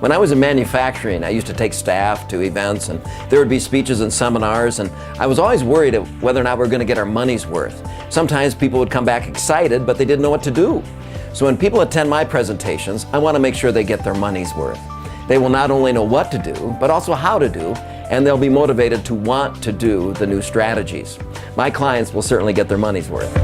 When I was in manufacturing, I used to take staff to events, and there would be speeches and seminars, and I was always worried of whether or not we were going to get our money's worth. Sometimes people would come back excited, but they didn't know what to do. So when people attend my presentations, I want to make sure they get their money's worth. They will not only know what to do, but also how to do, and they'll be motivated to want to do the new strategies. My clients will certainly get their money's worth.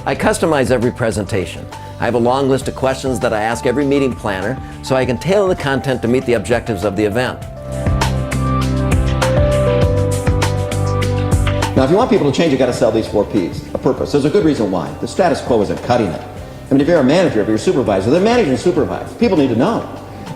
I customize every presentation. I have a long list of questions that I ask every meeting planner so I can tailor the content to meet the objectives of the event. Now, if you want people to change, you've got to sell these 4 Ps. A purpose. There's a good reason why. The status quo isn't cutting it. I mean, if you're a manager, if you're a supervisor, they're managing and supervise. People need to know.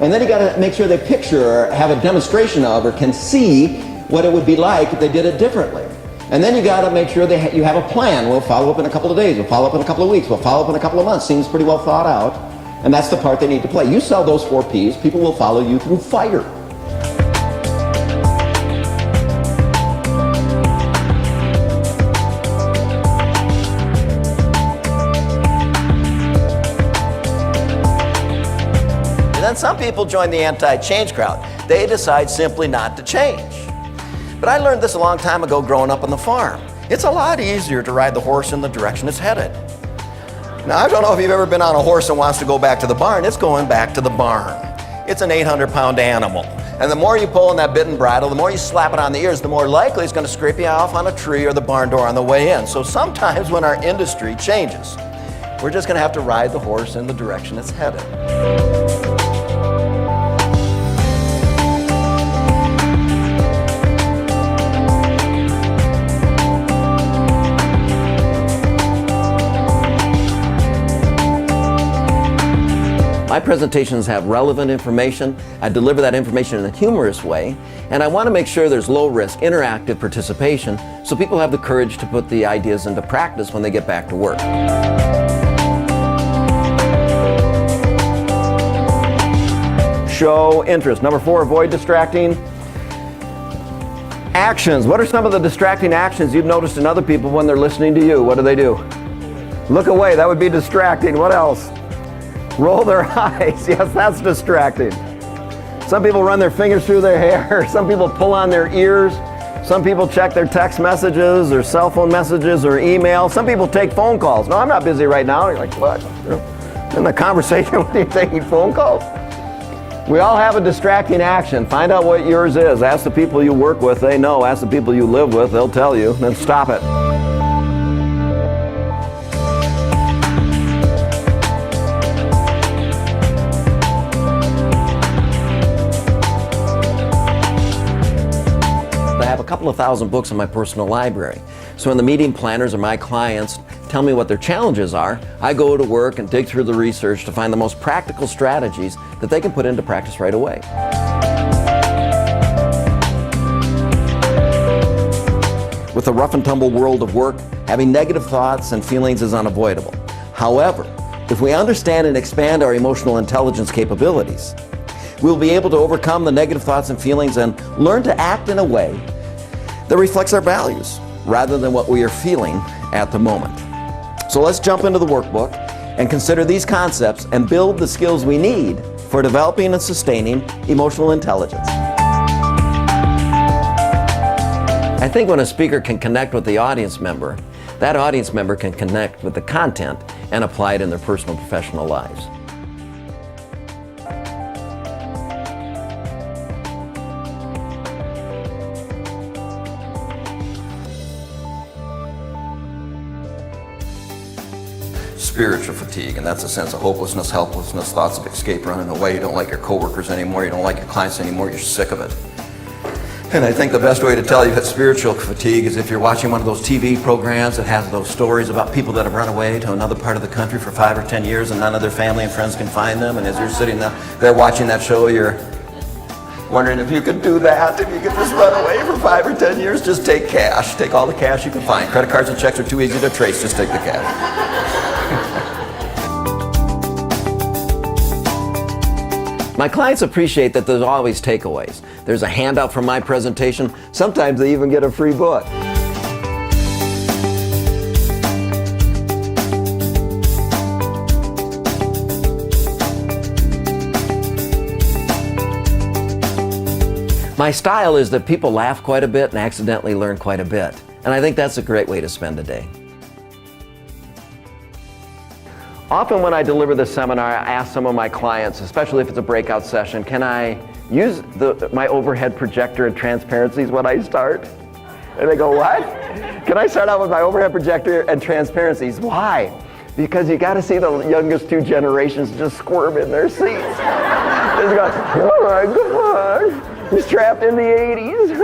And then you got to make sure they picture or have a demonstration of or can see what it would be like if they did it differently. And then you got to make sure you have a plan. We'll follow up in a couple of days. We'll follow up in a couple of weeks. We'll follow up in a couple of months. Seems pretty well thought out. And that's the part they need to play. You sell those 4 Ps, people will follow you through fire. And then some people join the anti-change crowd. They decide simply not to change. But I learned this a long time ago growing up on the farm. It's a lot easier to ride the horse in the direction it's headed. Now, I don't know if you've ever been on a horse and wants to go back to the barn. It's going back to the barn. It's an 800-pound animal. And the more you pull on that bit and bridle, the more you slap it on the ears, the more likely it's going to scrape you off on a tree or the barn door on the way in. So sometimes when our industry changes, we're just going to have to ride the horse in the direction it's headed. My presentations have relevant information. I deliver that information in a humorous way, and I want to make sure there's low-risk, interactive participation so people have the courage to put the ideas into practice when they get back to work. Show interest. Number 4, avoid distracting actions. What are some of the distracting actions you've noticed in other people when they're listening to you? What do? Look away. That would be distracting. What else? Roll their eyes. Yes, that's distracting. Some people run their fingers through their hair. Some people pull on their ears. Some people check their text messages or cell phone messages or email. Some people take phone calls. No, I'm not busy right now. You're like, what? In the conversation, what are you taking phone calls? We all have a distracting action. Find out what yours is. Ask the people you work with. They know. Ask the people you live with. They'll tell you. Then stop it. I have a couple of thousand books in my personal library. So when the meeting planners or my clients tell me what their challenges are, I go to work and dig through the research to find the most practical strategies that they can put into practice right away. With the rough and tumble world of work, having negative thoughts and feelings is unavoidable. However, if we understand and expand our emotional intelligence capabilities, we'll be able to overcome the negative thoughts and feelings and learn to act in a way that reflects our values rather than what we are feeling at the moment. So let's jump into the workbook and consider these concepts and build the skills we need for developing and sustaining emotional intelligence. I think when a speaker can connect with the audience member, that audience member can connect with the content and apply it in their personal and professional lives. Spiritual fatigue, and that's a sense of hopelessness, helplessness, thoughts of escape, running away. You don't like your coworkers anymore, you don't like your clients anymore, you're sick of it. And I think the best way to tell you that spiritual fatigue is if you're watching one of those TV programs that has those stories about people that have run away to another part of the country for 5 or 10 years and none of their family and friends can find them, and as you're sitting there watching that show, you're wondering if you could do that, if you could just run away for 5 or 10 years. Just take cash, take all the cash you can find. Credit cards and checks are too easy to trace, just take the cash. My clients appreciate that there's always takeaways. There's a handout from my presentation. Sometimes they even get a free book. My style is that people laugh quite a bit and accidentally learn quite a bit. And I think that's a great way to spend a day. Often when I deliver this seminar, I ask some of my clients, especially if it's a breakout session, can I use my overhead projector and transparencies when I start? And they go, what? Can I start out with my overhead projector and transparencies? Why? Because you got to see the youngest two generations just squirm in their seats. They go, oh my God. He's trapped in the 80s.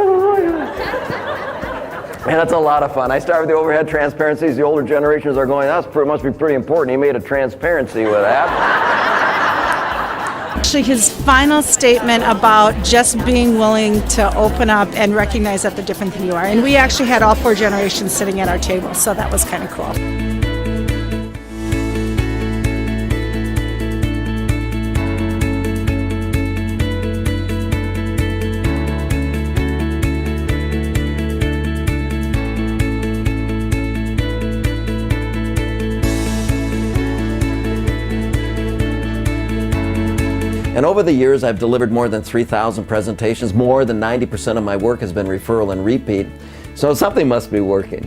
Man, that's a lot of fun. I start with the overhead transparencies. The older generations are going, must be pretty important. He made a transparency with that. Actually, his final statement about just being willing to open up and recognize that they're different than you are. And we actually had all 4 generations sitting at our table, so that was kind of cool. And over the years, I've delivered more than 3,000 presentations. More than 90% of my work has been referral and repeat. So something must be working.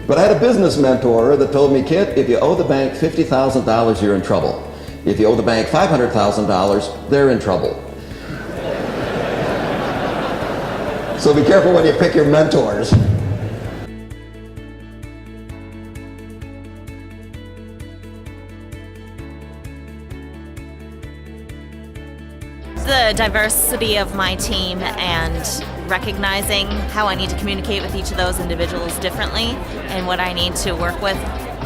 But I had a business mentor that told me, kid, if you owe the bank $50,000, you're in trouble. If you owe the bank $500,000, they're in trouble. So be careful when you pick your mentors. The diversity of my team and recognizing how I need to communicate with each of those individuals differently and what I need to work with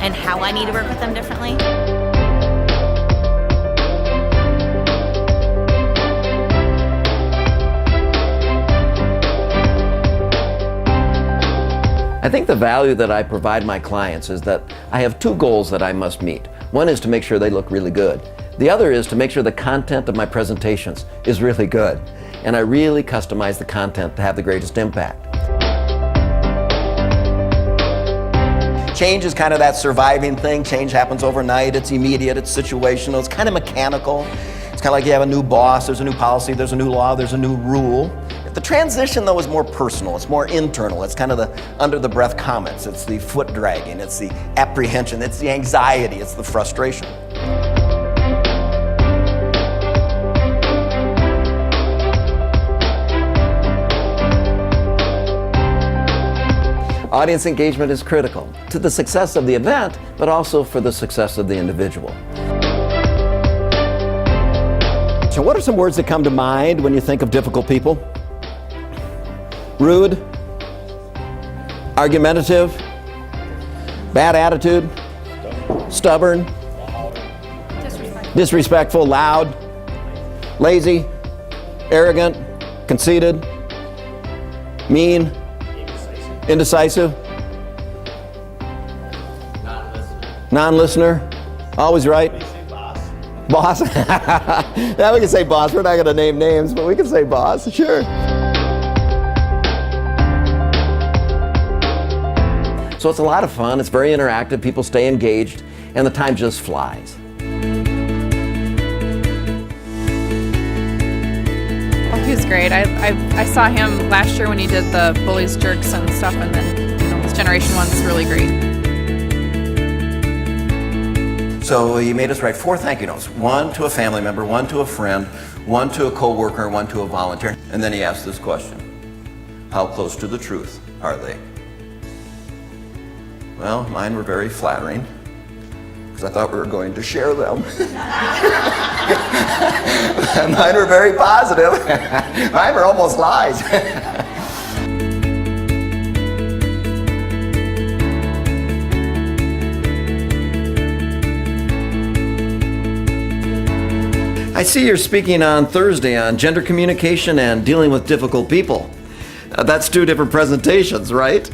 and how I need to work with them differently. I think the value that I provide my clients is that I have 2 goals that I must meet. One is to make sure they look really good. The other is to make sure the content of my presentations is really good. And I really customize the content to have the greatest impact. Change is kind of that surviving thing. Change happens overnight, it's immediate, it's situational, it's kind of mechanical. It's kind of like you have a new boss, there's a new policy, there's a new law, there's a new rule. The transition, though, is more personal, it's more internal, it's kind of the under-the-breath comments, it's the foot dragging, it's the apprehension, it's the anxiety, it's the frustration. Audience engagement is critical to the success of the event, but also for the success of the individual. So what are some words that come to mind when you think of difficult people? Rude, argumentative, bad attitude, stubborn, disrespectful, loud, lazy, arrogant, conceited, mean, indecisive, non-listener, always right. Boss. Yeah, we can say boss. We're not going to name names, but we can say boss, sure. So it's a lot of fun, it's very interactive, people stay engaged, and the time just flies. Oh, he was great. I saw him last year when he did the bullies, jerks, and stuff, and then this generation one's really great. So he made us write 4 thank you notes. 1 to a family member, 1 to a friend, 1 to a co-worker, 1 to a volunteer. And then he asked this question: how close to the truth are they? Well, mine were very flattering, because I thought we were going to share them. Mine were very positive. Mine were almost lies. I see you're speaking on Thursday on gender communication and dealing with difficult people. That's 2 different presentations, right?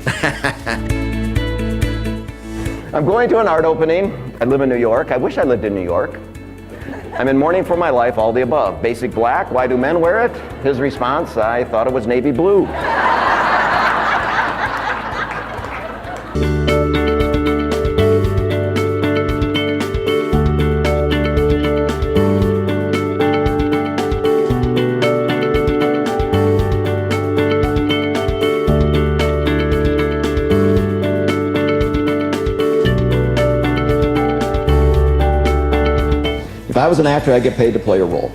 I'm going to an art opening I live in New York. I wish I lived in New York. I'm in mourning for my life, all the above. Basic black, why do men wear it? His response, I thought it was navy blue. If I was an actor, I'd get paid to play a role.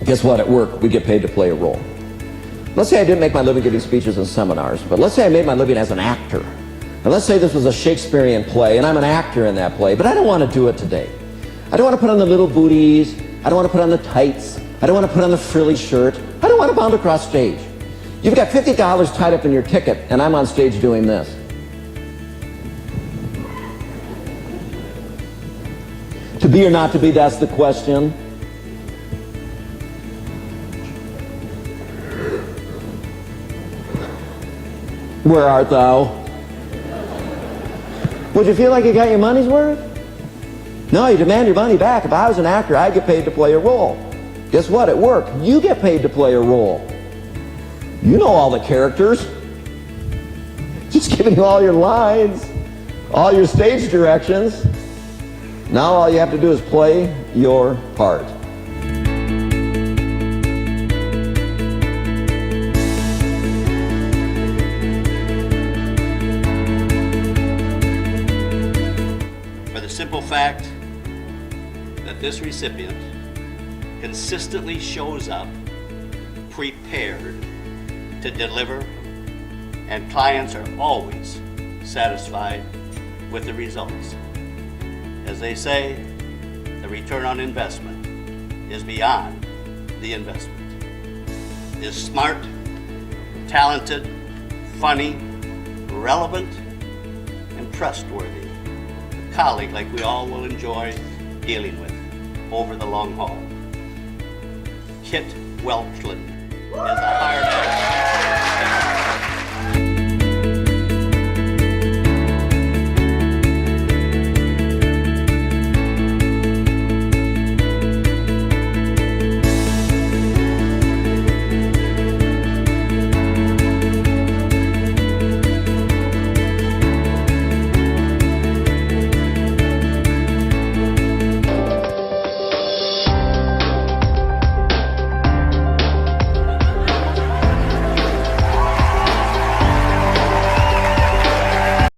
Guess what? At work, we get paid to play a role. Let's say I didn't make my living giving speeches and seminars, but let's say I made my living as an actor. And let's say this was a Shakespearean play, and I'm an actor in that play, but I don't want to do it today. I don't want to put on the little booties. I don't want to put on the tights. I don't want to put on the frilly shirt. I don't want to bound across stage. You've got $50 tied up in your ticket, and I'm on stage doing this. To be or not to be, that's the question. Where art thou? Would you feel like you got your money's worth? No, you demand your money back. If I was an actor, I'd get paid to play a role. Guess what? At work, you get paid to play a role. You know all the characters. Just giving you all your lines, all your stage directions. Now all you have to do is play your part. For the simple fact that this recipient consistently shows up prepared to deliver, and clients are always satisfied with the results. As they say, the return on investment is beyond the investment. Is smart, talented, funny, relevant, and trustworthy. A colleague like we all will enjoy dealing with over the long haul. Kit Welchin is a hard